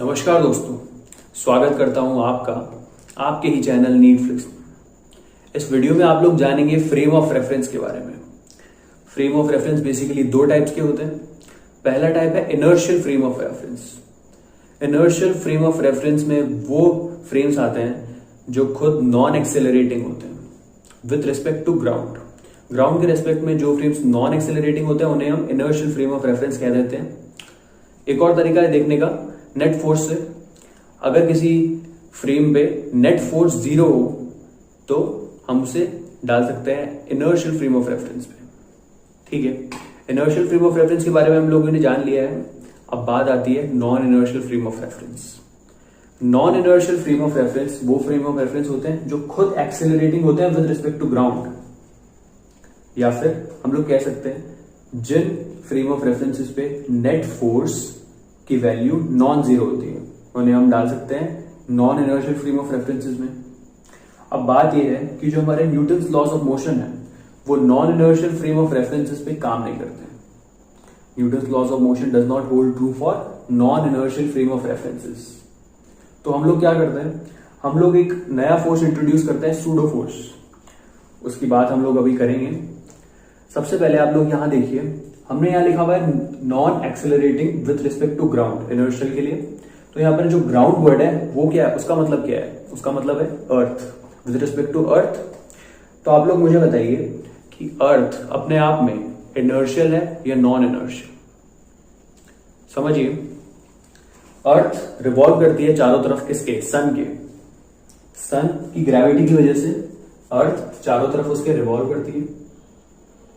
नमस्कार दोस्तों, स्वागत करता हूं आपका आपके ही चैनल नीटफ्लिक्स। इस वीडियो में आप लोग जानेंगे फ्रेम ऑफ रेफरेंस के बारे में। फ्रेम ऑफ रेफरेंस बेसिकली दो टाइप्स के होते हैं। पहला टाइप है inertial frame of reference. Inertial frame of reference में वो फ्रेम्स आते हैं जो खुद नॉन एक्सेलरेटिंग होते हैं with respect to ground. Ground के रेस्पेक्ट में जो फ्रेम्स नॉन एक्सेलरेटिंग होते हैं उन्हें हम इनर्शियल फ्रेम ऑफ रेफरेंस कह देते हैं। एक और तरीका है देखने का नेट फोर्स से। अगर किसी फ्रेम पे नेट फोर्स 0 हो तो हम उसे डाल सकते हैं इनर्शियल फ्रेम ऑफ रेफरेंस पे। ठीक है, इनर्शियल फ्रेम ऑफ रेफरेंस के बारे में हम लोगों ने जान लिया है। अब बात आती है non inertial frame of reference. Non inertial frame of reference वो फ्रेम ऑफ रेफरेंस होते हैं जो खुद एक्सेलरेटिंग होते हैं विद रिस्पेक्ट टू ग्राउंड, या फिर हम लोग कह सकते हैं जिन फ्रेम ऑफ रेफरेंसेस पे नेट फोर्स की वैल्यू नॉन जीरो होती है उन्हें हम डाल सकते हैं non inertial frame of references में। अब बात यह है कि जो हमारे न्यूटन्स लॉज ऑफ मोशन है वो non inertial frame of references पे काम नहीं करते हैं। Newton's laws of motion does not hold true for non inertial frame of references. तो हम लोग क्या करते हैं, हम लोग एक नया फोर्स इंट्रोड्यूस करते हैं, सूडो फोर्स। उसकी बात हम लोग अभी करेंगे। सबसे पहले आप लोग यहां देखिए, हमने यहां लिखा हुआ है non accelerating with respect to ground inertial के लिए। तो यहां पर जो ग्राउंड वर्ड है वो क्या है, उसका मतलब क्या है? उसका मतलब है अर्थ, विथ रिस्पेक्ट टू अर्थ। तो आप लोग मुझे बताइए कि अर्थ अपने आप में इनर्शियल है या नॉन इनर्शियल? समझिए, अर्थ रिवॉल्व करती है चारों तरफ किसके? सन के। सन की ग्रेविटी की वजह से अर्थ चारों तरफ उसके रिवॉल्व करती है।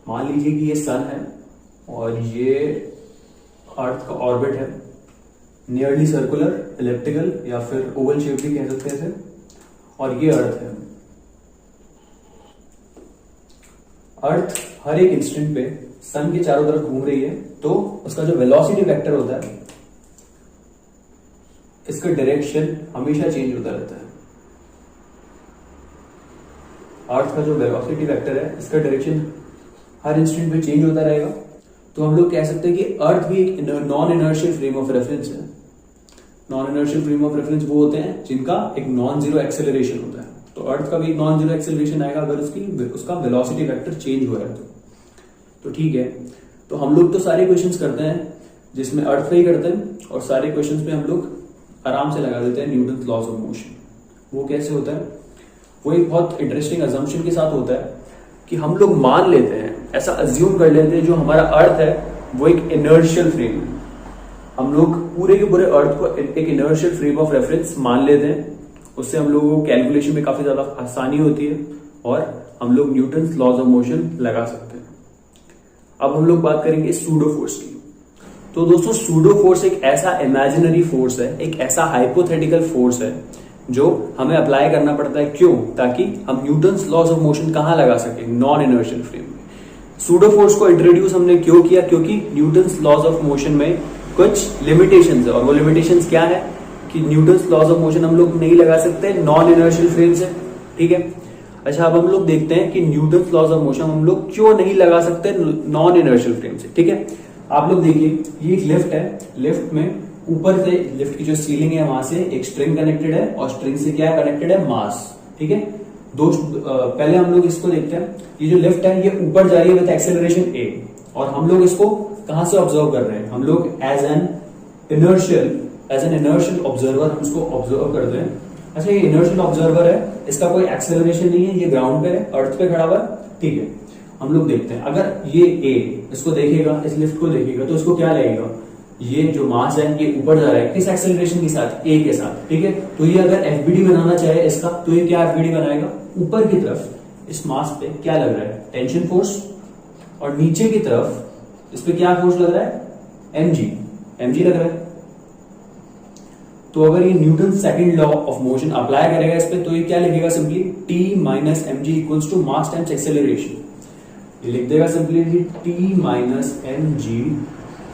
मान लीजिए कि ये सन है और ये अर्थ का ऑर्बिट है, नियरली सर्कुलर, इलिप्टिकल या फिर ओवल शेप भी कह सकते हैं, और ये अर्थ है। अर्थ हर एक इंस्टेंट पे सन के चारों तरफ घूम रही है, तो उसका जो वेलोसिटी वेक्टर होता है इसका डायरेक्शन हमेशा चेंज होता रहता है। अर्थ का जो वेलोसिटी वेक्टर है इसका डायरेक्शन हर इंस्टेंट पे चेंज होता रहेगा। तो हम लोग कह सकते हैं कि अर्थ भी एक non inertial frame of reference है। Non inertial frame of reference वो होते हैं जिनका एक नॉन जीरो एक्सेलरेशन होता है। तो अर्थ का भी एक नॉन जीरो एक्सेलरेशन आएगा अगर उसका वेलोसिटी वेक्टर चेंज हुआ है तो ठीक है। तो हम लोग तो सारे क्वेश्चंस करते हैं जिसमें अर्थ पे ही करते हैं, और सारे क्वेश्चंस में हम लोग आराम से लगा देते हैं न्यूटन्स लॉज ऑफ मोशन। वो कैसे होता है? वो एक बहुत इंटरेस्टिंग अजम्पशन के साथ होता है कि हम लोग मान लेते हैं, ऐसा अज्यूम कर लेते हैं जो हमारा अर्थ है वो एक इनर्शियल फ्रेम है। हम लोग पूरे के पूरे अर्थ को एक इनर्शियल फ्रेम ऑफ रेफरेंस मान लेते हैं। उससे हम लोगों को कैलकुलेशन में काफी ज्यादा आसानी होती है और हम लोग न्यूटन्स लॉज ऑफ मोशन लगा सकते हैं। अब हम लोग बात करेंगे सूडो फोर्स की। तो दोस्तों, सूडो फोर्स एक ऐसा इमेजिनरी फोर्स है, एक ऐसा हाइपोथेटिकल फोर्स है जो हमें अप्लाई करना पड़ता है। क्यों? ताकि हम न्यूटन्स लॉज ऑफ मोशन कहां लगा सके? नॉन इनर्शियल फ्रेम में। सूडो फोर्स को इंट्रोड्यूस हमने क्यों किया? क्योंकि न्यूटन्स लॉज ऑफ मोशन में कुछ लिमिटेशंस है, और वो लिमिटेशंस क्या है कि न्यूटन्स लॉज ऑफ मोशन हम लोग नहीं लगा सकते नॉन इनर्शियल फ्रेम से। ठीक है, अच्छा अब हम लोग देखते हैं कि न्यूटन्स लॉज ऑफ मोशन हम लोग क्यों नहीं लगा सकते नॉन इनर्शियल फ्रेम से। ठीक है, आप लोग देखिए, ये एक लिफ्ट है। लिफ्ट में ऊपर से लिफ्ट की जो सीलिंग है वहां से एक स्ट्रिंग कनेक्टेड है, और स्ट्रिंग से क्या कनेक्टेड है? मास। ठीक है, पहले हम लोग इसको देखते हैं। ये जो लिफ्ट है ये ऊपर जा रही है विद एक्सेलरेशन a, और हम लोग इसको कहां से ऑब्जर्व कर रहे हैं? हम लोग एज एन इनर्शियल ऑब्जर्वर हम इसको ऑब्जर्व करते हैं। अच्छा, ये इनर्शियल ऑब्जर्वर है, इसका कोई एक्सेलरेशन नहीं है, ये ग्राउंड पे है, अर्थ पे खड़ा हुआ है। ठीक है, हम लोग देखते हैं, अगर ये a इसको देखेगा, इस लिफ्ट को देखेगा, तो इसको क्या लगेगा? ये जो मास है ये ऊपर जा रहा है, किस एक्सेलरेशन के साथ? a के साथ। ठीक है, तो ये अगर एफबीडी बनाना चाहे इसका, तो ये क्या एफबीडी बनाएगा? ऊपर की तरफ इस मास पे क्या लग रहा है? Tension force. और नीचे की तरफ इस पे क्या फोर्स लग रहा है? mg लग रहा है। तो अगर ये Newton second law of motion apply करेगा इस पे, तो ये क्या लिखेगा? Simply t minus mg equals to mass times acceleration. ये लिख देगा simply t minus mg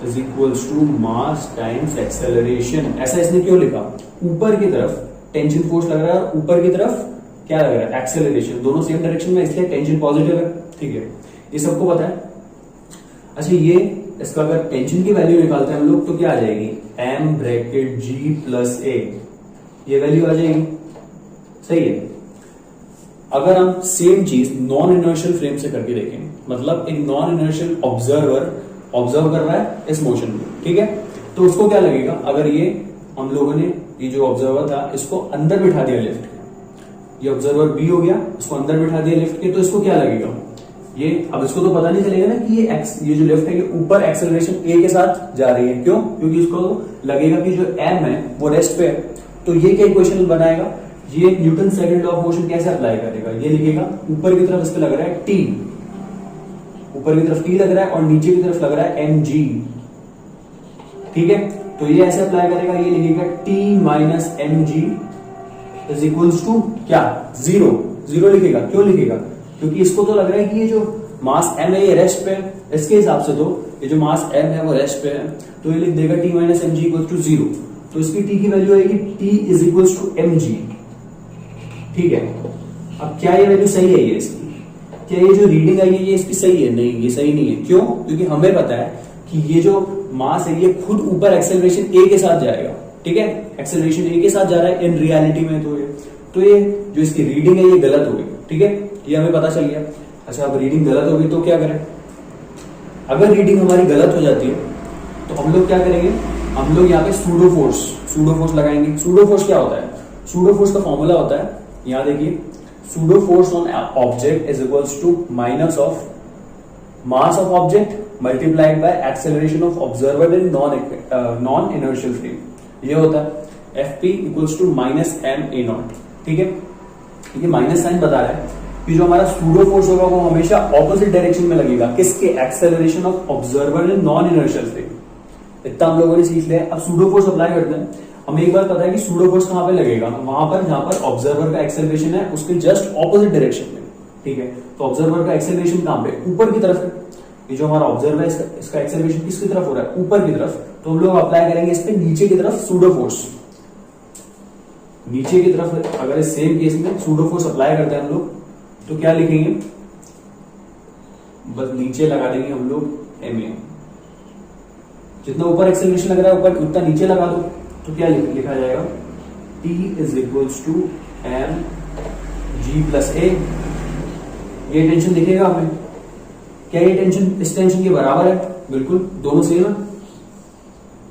is equals to mass times acceleration. ऐसा इसने क्यों लिखा? ऊपर की तरफ टेंशन फोर्स लग रहा है और ऊपर की तरफ क्या लग रहा है? एक्सेलरेशन। दोनों सेम डायरेक्शन में, इसलिए टेंशन पॉजिटिव है। ठीक है, ये सबको पता है। अच्छा, ये इसका अगर टेंशन की वैल्यू निकालते हैं हम लोग तो क्या आ जाएगी, m bracket g plus a, ये वैल्यू आ जाएगी। सही है। अगर हम सेम चीज नॉन इनर्शियल फ्रेम से करके देखें, मतलब एक नॉन इनर्शियल ऑब्जर्वर ऑब्जर्व कर रहा है इस मोशन को, ठीक है, तो उसको क्या लगेगा, अगर ये हम लोगों ने ये जो ऑब्जर्वर था इसको अंदर बिठा दिया लिफ्ट के, ये ऑब्जर्वर बी हो गया, इसको अंदर बिठा दिया लिफ्ट के, तो इसको क्या लगेगा, ये अब इसको तो पता नहीं चलेगा ना कि ये जो लिफ्ट है ये ऊपर एक्सेलरेशन ए के साथ जा रही है। क्यों? क्योंकि इसको लगेगा कि जो एम है वो रेस्ट पे है। तो ये क्या इक्वेशन बनाएगा, ये Newton second law of motion कैसे अप्लाई करेगा, ये लिखेगा ऊपर की तरफ इसको लग रहा है टी, ऊपर की तरफ टी लग रहा है और नीचे की तरफ लग रहा है एम जी, ठीक है। तो ये ऐसे अप्लाई करेगा, ये लिखेगा t minus m g is equals to क्या, जीरो, जीरो लिखेगा। क्यों लिखेगा, क्योंकि इसको तो लग रहा है कि ये जो मास m है ये रेस्ट पे है, इसके हिसाब से तो ये जो मास m है वो रेस्ट पे है, तो ये लिख देगा t minus m g equal to zero. तो इसकी t की वैल्यू आएगी t is equals to M g, ठीक है। अब क्या ये वैल्यू सही है, ये इसकी, क्या ये जो रीडिंग आई है ये इसकी सही है? नहीं, ये सही नहीं है। क्यों? क्योंकि हमें पता है कि ये जो मास है ये खुद ऊपर एक्सेलरेशन a के साथ जाएगा, ठीक है, एक्सेलरेशन a के साथ जा रहा है इन रियलिटी में, तो ये जो इसकी रीडिंग है ये गलत हो गई, ठीक है, ये हमें पता चल गया। अच्छा, अब रीडिंग गलत हो गई तो क्या करें, अगर रीडिंग हमारी गलत हो जाती है तो हम लोग क्या करेंगे, हम लोग यहाँ पे सूडो फोर्स लगाएंगे। सूडो फोर्स क्या होता है, सूडो फोर्स का फॉर्मूला होता है, यहाँ देखिए, pseudo force on object is equals to minus of mass of object multiplied by acceleration of observer in non inertial frame. ये होता है f p equals to minus m a naught, ठीक है। ये माइनस साइन बता रहा है कि जो हमारा सूडो फोर्स होगा वो हमेशा ऑपोजिट डायरेक्शन में लगेगा, किसके, acceleration of observer in non inertial frame. इतना हम लोगों ने सीख लिया। अब सूडो फोर्स अप्लाई करते हैं, हमें एक बार पता है कि सूडो फोर्स कहां पे लगेगा, वहां पर जहां पर ऑब्जर्वर का एक्सेलरेशन है उसके जस्ट ऑपोजिट डायरेक्शन में, ठीक है। तो ऑब्जर्वर का एक्सेलरेशन कहां पे, ऊपर की तरफ है। ये जो हमारा ऑब्जर्वर है इसका एक्सेलरेशन किसकी तरफ हो रहा है, ऊपर की तरफ। तो हम लोग अप्लाई करेंगे इस पे नीचे की तरफ सूडो फोर्स, नीचे की तरफ। अगर इस सेम केस में सूडो फोर्स अप्लाई करते हैं हम लोग तो क्या लिखेंगे, बस नीचे लगा देंगे हम लोग एम ए, जितना ऊपर एक्सेलरेशन लग रहा है ऊपर उतना नीचे लगा दो, तो क्या लिखा जाएगा, T is equals to M G plus A. ये टेंशन दिखेगा हमें, क्या ये टेंशन इस टेंशन के बराबर है, बिल्कुल दोनों सेम है।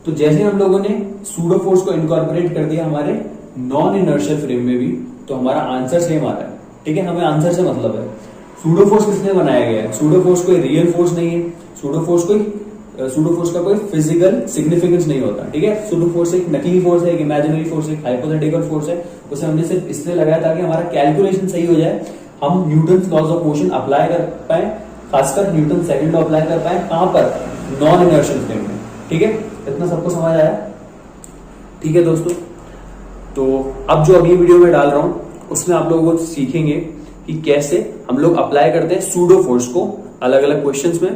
तो जैसे हम लोगों ने सूडो फोर्स को इनकॉर्पोरेट कर दिया हमारे नॉन इनर्शियल फ्रेम में भी, तो हमारा आंसर सेम आ रहा है, ठीक है। हमें आंसर से मतलब है। सूडो फोर्स किसने बनाया गया है, सूडो फोर्स कोई रियल फोर्स नहीं है, सूडो फोर्स का कोई फिजिकल सिग्निफिकेंस नहीं होता, ठीक है। सूडो फोर्स एक नकली फोर्स है, एक इमेजिनरी फोर्स है, एक हाइपोथेटिकल फोर्स है, उसे हमने सिर्फ इसलिए लगाया ताकि हमारा कैलकुलेशन सही हो जाए, हम Newton laws of motion apply कर पाए, खासकर न्यूटन सेकंड लॉ अप्लाई कर पाए, कहां पर, नॉन इनर्शियल फ्रेम में, ठीक है। इतना सबको समझ आया, ठीक है दोस्तों। तो अब जो अगली वीडियो में डाल रहा हूं उसमें आप लोगों को सीखेंगे कि कैसे हम लोग अप्लाई करते हैं सूडो फोर्स को अलग अलग क्वेश्चंस में।